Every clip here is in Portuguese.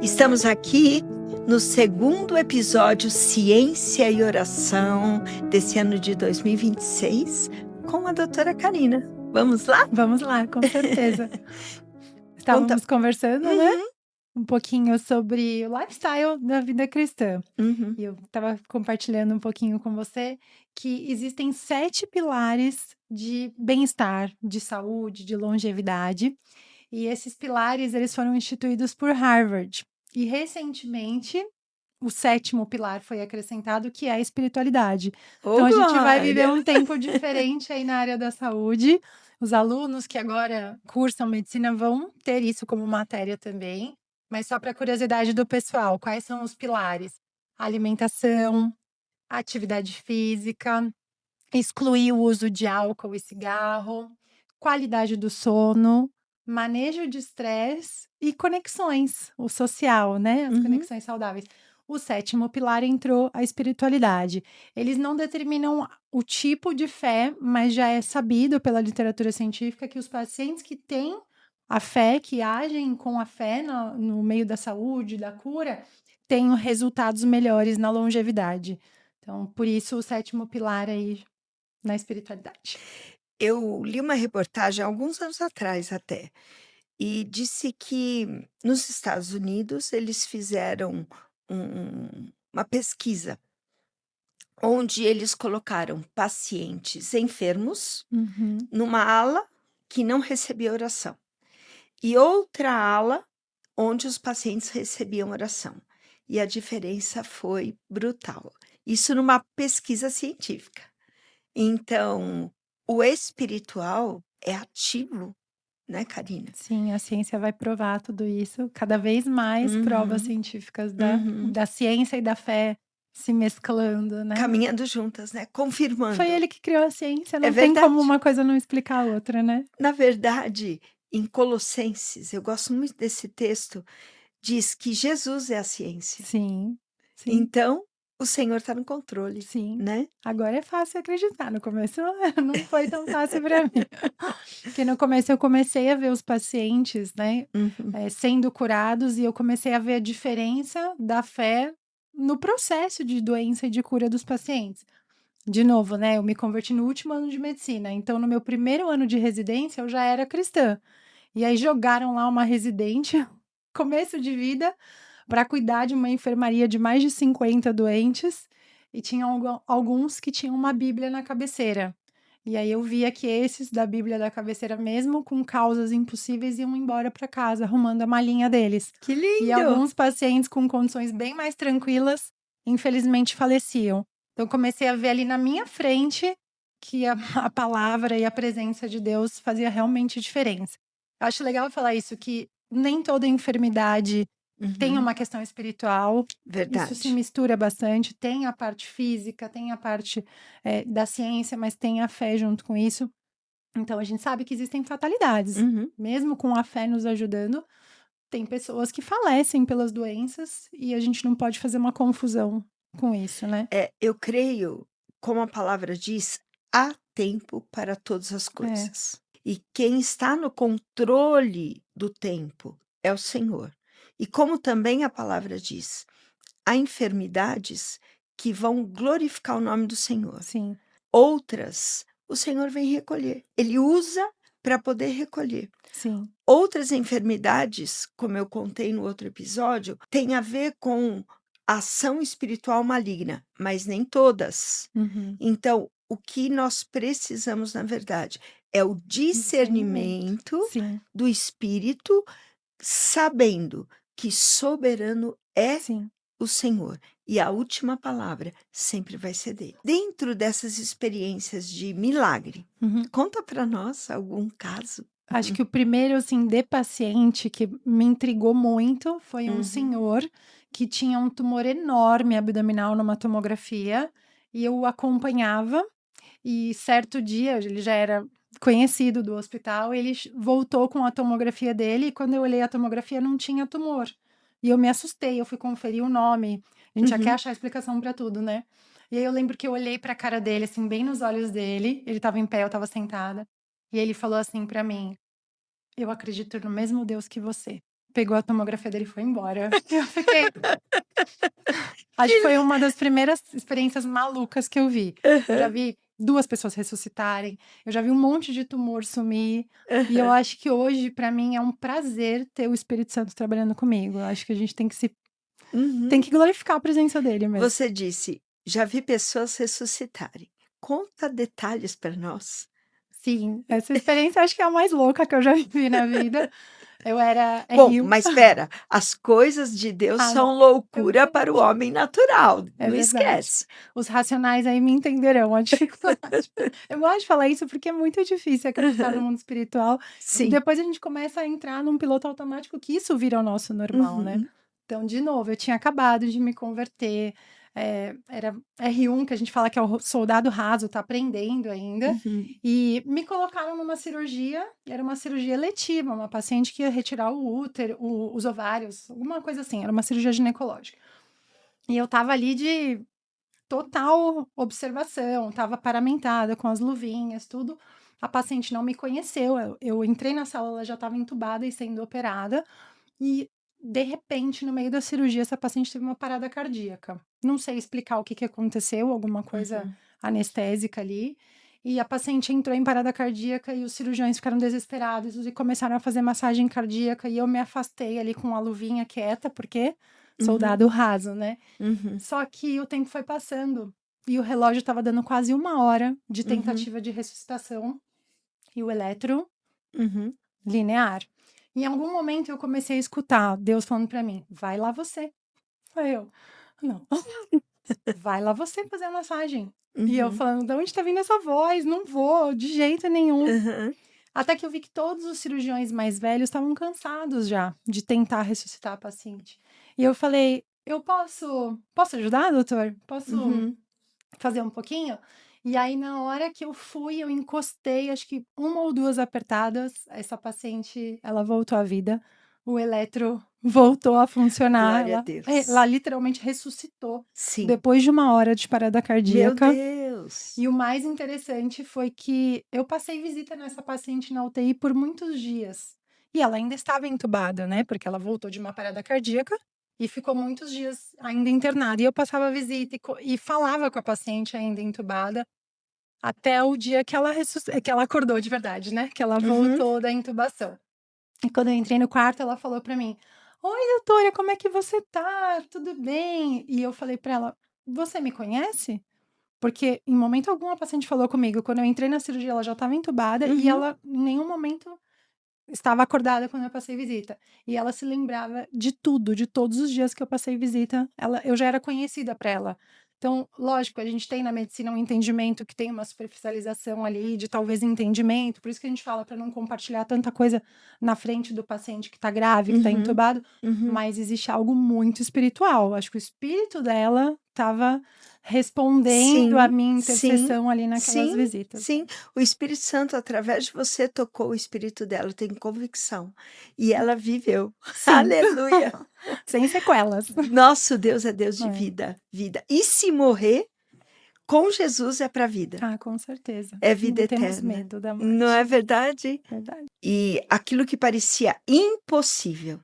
Estamos aqui no segundo episódio Ciência e Oração desse ano de 2026 com a doutora Karina. Vamos lá? Vamos lá, com certeza. Conta. Estávamos conversando, né? Uhum, Um pouquinho sobre o lifestyle da vida cristã. uhum. E eu estava compartilhando um pouquinho com você que existem 7 pilares de bem-estar, de saúde, de longevidade. E esses pilares, eles foram instituídos por Harvard. E recentemente, o 7º pilar foi acrescentado, que é a espiritualidade. Então Ô, a gente vai viver Glória! um tempo diferente aí na área da saúde. Os alunos que agora cursam medicina vão ter isso como matéria também. Mas só para curiosidade do pessoal, quais são os pilares? Alimentação, atividade física, excluir o uso de álcool e cigarro, qualidade do sono, manejo de estresse e conexões, o social, né? As Uhum. conexões saudáveis. O 7º pilar entrou a espiritualidade. Eles não determinam o tipo de fé, mas já é sabido pela literatura científica que os pacientes que têm a fé, que agem com a fé no meio da saúde, da cura, têm resultados melhores na longevidade. Então, por isso, o 7º pilar aí na espiritualidade. Eu li uma reportagem há alguns anos atrás até, e disse que nos Estados Unidos eles fizeram uma pesquisa onde eles colocaram pacientes enfermos Uhum. numa ala que não recebia oração e outra ala onde os pacientes recebiam oração. E a diferença foi brutal. Isso numa pesquisa científica. Então, o espiritual é ativo, né, Karina? Sim, a ciência vai provar tudo isso. Cada vez mais provas Uhum, científicas uhum. da ciência e da fé se mesclando, né? Caminhando juntas, né? Foi Confirmando. ele que criou a ciência, É não tem como verdade. uma coisa não explicar a outra, né? Na verdade, em Colossenses, eu gosto muito desse texto, diz que Jesus é a ciência. Sim, sim, Então, o Senhor está no controle, sim. né? Agora é fácil acreditar. No começo não foi tão fácil para mim. Porque no começo eu comecei a ver os pacientes, né, Uhum. sendo curados e eu comecei a ver a diferença da fé no processo de doença e de cura dos pacientes. De novo, né, eu me converti no último ano de medicina, então no meu primeiro ano de residência eu já era cristã. E aí jogaram lá uma residente, começo de vida, para cuidar de uma enfermaria de mais de 50 doentes, e tinham alguns que tinham uma Bíblia na cabeceira. E aí eu via que esses da Bíblia da cabeceira, mesmo com causas impossíveis, iam embora para casa, arrumando a malinha deles. Que E lindo! alguns pacientes com condições bem mais tranquilas, infelizmente faleciam. Então, eu comecei a ver ali na minha frente que a palavra e a presença de Deus fazia realmente diferença. Eu acho legal falar isso, que nem toda enfermidade tem Uhum. uma questão espiritual. Isso se Verdade. mistura bastante. Tem a parte física, tem a parte da ciência, mas tem a fé junto com isso. Então, a gente sabe que existem fatalidades. Uhum. Mesmo com a fé nos ajudando, tem pessoas que falecem pelas doenças e a gente não pode fazer uma confusão com isso, né? Eu creio, como a palavra diz, há tempo para todas as É, coisas. E quem está no controle do tempo é o Senhor. E como também a palavra diz, há enfermidades que vão glorificar o nome do Senhor. sim, Outras, o Senhor vem recolher. Ele usa para poder recolher. sim. Outras enfermidades, como eu contei no outro episódio, têm a ver com ação espiritual maligna, mas nem todas. Uhum. Então, o que nós precisamos, na verdade, é o Discernimento. discernimento Sim, do espírito, sabendo que soberano é sim. o Senhor e a última palavra sempre vai ser dele. Dentro dessas experiências de milagre, Uhum. conta para nós algum caso. Acho que o primeiro, assim, de paciente que me intrigou muito foi um Uhum. senhor que tinha um tumor enorme abdominal numa tomografia e eu o acompanhava. E certo dia, ele já era conhecido do hospital, ele voltou com a tomografia dele e quando eu olhei a tomografia não tinha tumor. E eu me assustei, eu fui conferir o nome. A gente já quer Uhum. achar explicação para tudo, né? E aí eu lembro que eu olhei para a cara dele, assim, bem nos olhos dele. Ele estava em pé, eu estava sentada. E ele falou assim para mim: "Eu acredito no mesmo Deus que você". pegou a tomografia dele e foi embora. Eu fiquei acho que foi uma das primeiras experiências malucas que eu vi. Eu já Aham, vi 2 pessoas ressuscitarem, eu já vi um monte de tumor sumir, e eu aham. acho que hoje, pra mim, é um prazer ter o Espírito Santo trabalhando comigo. Eu acho que a gente tem Uhum. que glorificar a presença dele mesmo. Você disse: "Já vi pessoas ressuscitarem". Conta detalhes para nós. Sim, essa experiência acho que é a mais louca que eu já vivi na vida. Eu era Bom, R1. mas espera, as coisas de Deus Ah, são não, é loucura para o verdade, homem natural, é não verdade. esquece. Os racionais aí me entenderão a dificuldade. Eu gosto de falar isso porque é muito difícil acreditar no Aham. mundo espiritual, e Sim. depois a gente começa a entrar num piloto automático que isso vira o nosso normal, né. Uhum, Então, de novo, eu tinha acabado de me converter, era R1, que a gente fala que é o soldado raso, tá aprendendo ainda, uhum, e me colocaram numa cirurgia, era uma cirurgia eletiva, uma paciente que ia retirar o útero, os ovários, alguma coisa assim, era uma cirurgia ginecológica. E eu estava ali de total observação, estava paramentada com as luvinhas, tudo. A paciente não me conheceu, eu entrei na sala, ela já estava entubada e sendo operada, e de repente, no meio da cirurgia, essa paciente teve uma parada cardíaca. Não sei explicar o que que aconteceu, alguma coisa uhum. anestésica ali. E a paciente entrou em parada cardíaca e os cirurgiões ficaram desesperados e começaram a fazer massagem cardíaca. E eu me afastei ali com a luvinha quieta, porque Uhum, soldado raso, né? uhum, Só que o tempo foi passando e o relógio estava dando quase 1 hora de uhum, tentativa de ressuscitação e o eletro uhum. linear. Em algum momento eu comecei a escutar Deus falando para mim: "Vai lá você". Aí eu: "Não, vai lá você fazer a massagem". E eu Uhum, falando: "De onde tá vindo essa voz? Não vou, de jeito nenhum". aham. Até que eu vi que todos os cirurgiões mais velhos estavam cansados já de tentar ressuscitar a paciente. E eu falei: "Eu posso ajudar, doutor? Posso Uhum. fazer um pouquinho?". E aí, na hora que eu fui, eu encostei, acho que 1 ou 2 apertadas, essa paciente, ela voltou à vida, o eletro voltou a funcionar, Glória a ela Deus. literalmente ressuscitou Sim. depois de 1 hora de parada Meu cardíaca. Deus! E o mais interessante foi que eu passei visita nessa paciente na UTI por muitos dias. E ela ainda estava entubada, né, porque ela voltou de uma parada cardíaca e ficou muitos dias ainda internada. E eu passava visita e falava com a paciente ainda entubada, até o dia que que ela acordou de verdade, né, que ela Uhum. voltou da intubação. E quando eu entrei no quarto, ela falou para mim: "Oi, doutora, como é que você tá? Tudo bem?". E eu falei para ela: "Você me conhece?". Porque em momento algum a paciente falou comigo, quando eu entrei na cirurgia ela já estava entubada e Uhum. ela em nenhum momento estava acordada quando eu passei visita. E ela se lembrava de tudo, de todos os dias que eu passei visita, eu já era conhecida para ela. Então, lógico, a gente tem na medicina um entendimento que tem uma superficialização ali de talvez entendimento, por isso que a gente fala para não compartilhar tanta coisa na frente do paciente que está grave, que está Uhum. entubado, Uhum. mas existe algo muito espiritual. Acho que o espírito dela estava respondendo a Sim, minha sim, intercessão ali naquelas sim, visitas. sim. O Espírito Santo, através de você, tocou o espírito dela, eu tenho convicção. E ela viveu. Sim, Aleluia! sem sequelas. Nosso Deus é Deus de É. vida, vida. E se morrer, com Jesus é para vida, Ah, com certeza. é vida Não temos eterna. medo da Não é morte. verdade? Verdade. E aquilo que parecia impossível,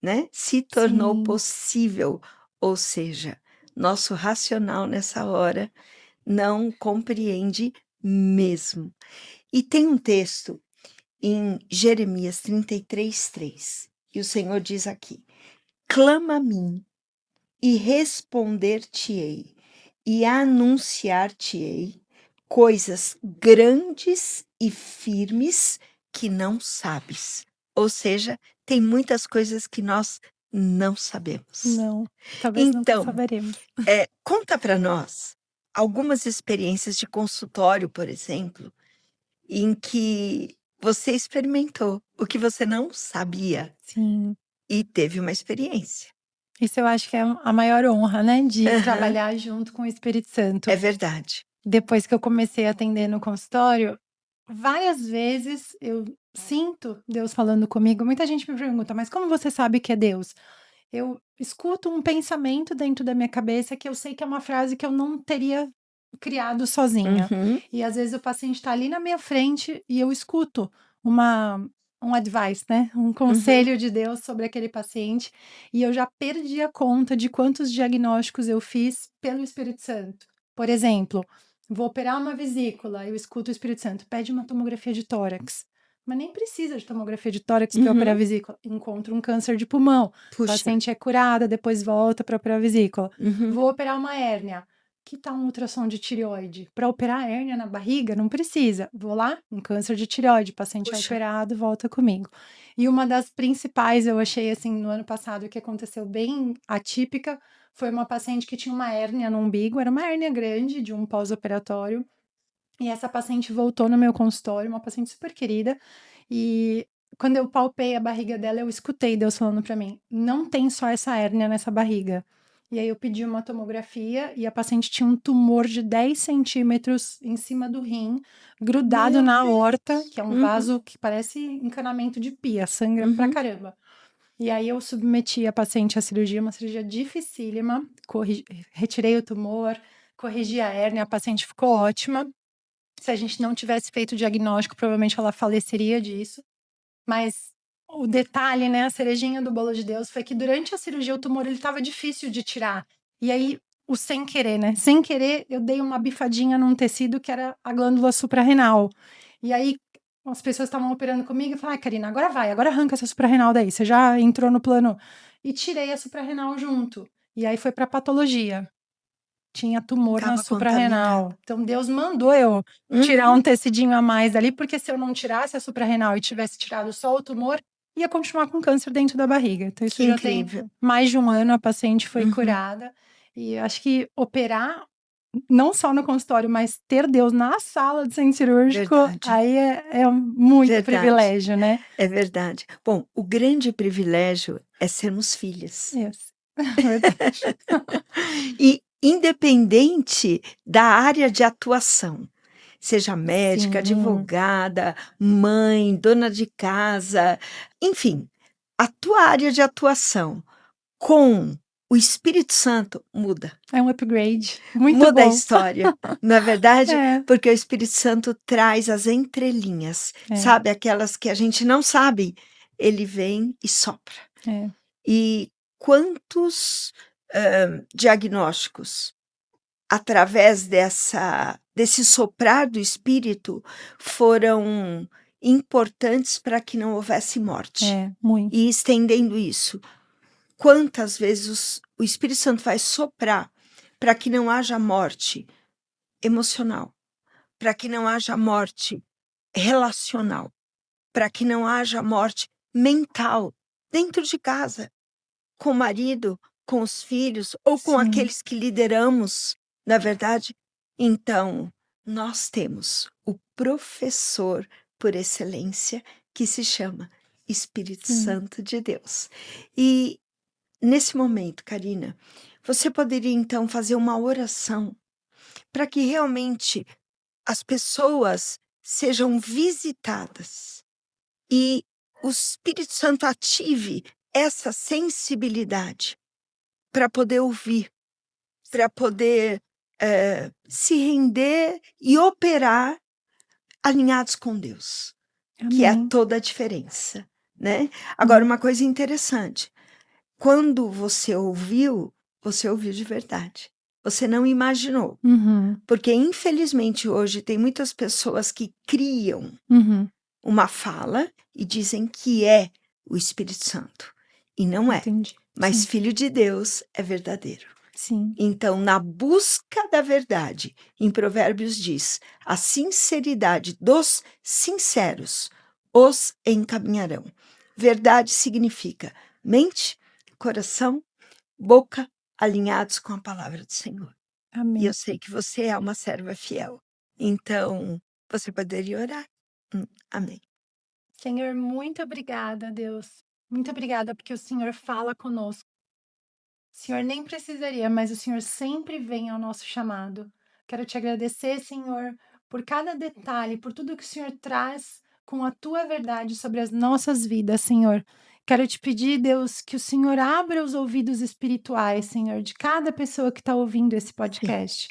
né, se tornou Sim, possível, ou seja, nosso racional nessa hora não compreende mesmo. E tem um texto em Jeremias 33:3, e o Senhor diz aqui: "Clama a mim, e responder-te-ei, e anunciar-te-ei coisas grandes e firmes que não sabes". Ou seja, tem muitas coisas que nós não sabemos. não, talvez nunca Então, saberemos. conta para nós algumas experiências de consultório, por exemplo, em que você experimentou o que você não sabia Sim, e teve uma experiência. isso eu acho que é a maior honra, né, de Aham, trabalhar junto com o Espírito Santo. é verdade. Depois que eu comecei a atender no consultório, várias vezes eu sinto Deus falando comigo. Muita gente me pergunta: "Mas como você sabe que é Deus?". Eu escuto um pensamento dentro da minha cabeça que eu sei que é uma frase que eu não teria criado sozinha. Uhum, E às vezes o paciente está ali na minha frente e eu escuto uma um advice, né, um conselho de Deus sobre aquele paciente, e eu já perdi a conta de quantos diagnósticos eu fiz pelo Espírito Santo. Por exemplo, vou operar uma vesícula, eu escuto o Espírito Santo: "Pede uma tomografia de tórax", mas nem precisa de tomografia de tórax para operar a vesícula. Encontro um câncer de pulmão, Puxa. paciente é curada, depois volta para operar a vesícula. Uhum. Vou operar uma hérnia, que tal um ultrassom de tireoide? Para operar a hérnia na barriga, não precisa. Vou lá, um câncer de tireoide, paciente é Puxa. operado, volta comigo. E uma das principais, eu achei assim, no ano passado, que aconteceu bem atípica, foi uma paciente que tinha uma hérnia no umbigo, era uma hérnia grande de um pós-operatório. E essa paciente voltou no meu consultório, uma paciente super querida, e quando eu palpei a barriga dela, eu escutei Deus falando para mim: "Não tem só essa hérnia nessa barriga". E aí eu pedi uma tomografia e a paciente tinha um tumor de 10 centímetros em cima do rim, grudado Meu na Deus. aorta, que é um Uhum. vaso que parece encanamento de pia, sangra pra Uhum. caramba. E aí eu submeti a paciente à cirurgia, uma cirurgia dificílima, retirei o tumor, corrigi a hérnia, a paciente ficou ótima. Se a gente não tivesse feito o diagnóstico, provavelmente ela faleceria disso. Mas o detalhe, né, a cerejinha do bolo de Deus foi que durante a cirurgia o tumor ele estava difícil de tirar. E aí, o sem querer, né? Sem querer, eu dei uma bifadinha num tecido que era a glândula suprarrenal. E aí, as pessoas estavam operando comigo e falaram: "Ah, Karina, agora vai, agora arranca essa suprarrenal daí. Você já entrou no plano." E tirei a suprarrenal junto. E aí foi para patologia. Tinha tumor na Estava contaminado. suprarrenal. Então Deus mandou eu tirar Uhum. um tecidinho a mais dali, porque se eu não tirasse a suprarrenal e tivesse tirado só o tumor, ia continuar com câncer dentro da barriga. Então isso Que já tem incrível. mais de 1 ano, a paciente foi Uhum. curada. E acho que operar, não só no consultório, mas ter Deus na sala de centro cirúrgico, Verdade. aí é muito Verdade. privilégio, né. É verdade. Bom, o grande privilégio é sermos filhas. Isso. Verdade. E independente da área de atuação, seja médica, Sim. advogada, mãe, dona de casa, enfim, a tua área de atuação com o Espírito Santo muda. É um upgrade. Muito Muda a bom. história, não é verdade? É. Porque o Espírito Santo traz as entrelinhas, É. sabe, aquelas que a gente não sabe, ele vem e sopra. É. E quantos, diagnósticos, através desse soprar do Espírito, foram importantes para que não houvesse morte. É, muito. E estendendo isso, quantas vezes o Espírito Santo vai soprar para que não haja morte emocional, para que não haja morte relacional, para que não haja morte mental dentro de casa, com o marido, com os filhos ou com Sim. aqueles que lideramos, na verdade? Então, nós temos o professor por excelência que se chama Espírito Sim. Santo de Deus. E nesse momento, Karina, você poderia então fazer uma oração para que realmente as pessoas sejam visitadas e o Espírito Santo ative essa sensibilidade para poder ouvir, para poder se render e operar alinhados com Deus, que é Amém. toda a diferença, né? Agora, uma coisa interessante, quando você ouviu de verdade. Você não imaginou, Uhum. porque infelizmente hoje tem muitas pessoas que criam Uhum. uma fala e dizem que é o Espírito Santo, e não é. Entendi. Mas Sim. filho de Deus é verdadeiro. Sim. Então, na busca da verdade, em Provérbios diz: a sinceridade dos sinceros os encaminharão. Verdade significa mente, coração, boca alinhados com a palavra do Senhor. E Amém. eu sei que você é uma serva fiel. Então, você poderia orar. Amém. Senhor, muito obrigada, Deus. Muito obrigada, porque o Senhor fala conosco. O Senhor nem precisaria, mas o Senhor sempre vem ao nosso chamado. Quero te agradecer, Senhor, por cada detalhe, por tudo que o Senhor traz com a tua verdade sobre as nossas vidas, Senhor. Quero te pedir, Deus, que o Senhor abra os ouvidos espirituais, Senhor, de cada pessoa que está ouvindo esse Sim. podcast.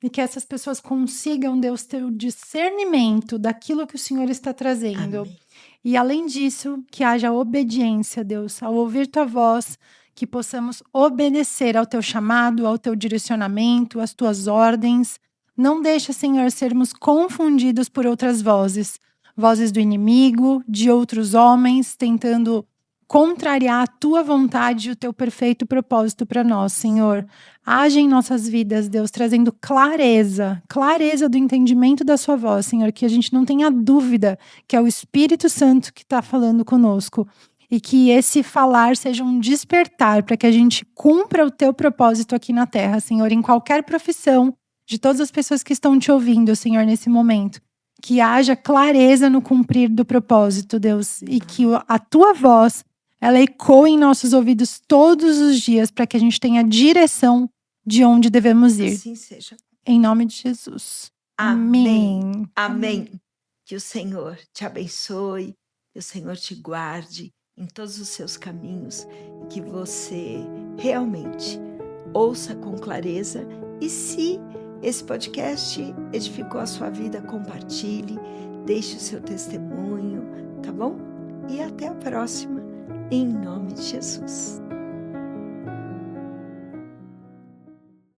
E que essas pessoas consigam, Deus, ter o discernimento daquilo que o Senhor está trazendo. Amém. E além disso, que haja obediência, Deus, ao ouvir tua voz, que possamos obedecer ao teu chamado, ao teu direcionamento, às tuas ordens. Não deixa, Senhor, sermos confundidos por outras vozes, vozes do inimigo, de outros homens, tentando contrariar a tua vontade e o teu perfeito propósito para nós, Senhor. Age em nossas vidas, Deus, trazendo clareza, clareza do entendimento da sua voz, Senhor, que a gente não tenha dúvida que é o Espírito Santo que está falando conosco. E que esse falar seja um despertar para que a gente cumpra o teu propósito aqui na terra, Senhor, em qualquer profissão, de todas as pessoas que estão te ouvindo, Senhor, nesse momento. Que haja clareza no cumprir do propósito, Deus, e que a tua voz, ela ecoe em nossos ouvidos todos os dias para que a gente tenha direção de onde devemos ir. Assim seja. Em nome de Jesus. Amém. Amém. Que o Senhor te abençoe, que o Senhor te guarde em todos os seus caminhos e que você realmente ouça com clareza. E se esse podcast edificou a sua vida, compartilhe, deixe o seu testemunho, tá bom? E até a próxima, em nome de Jesus.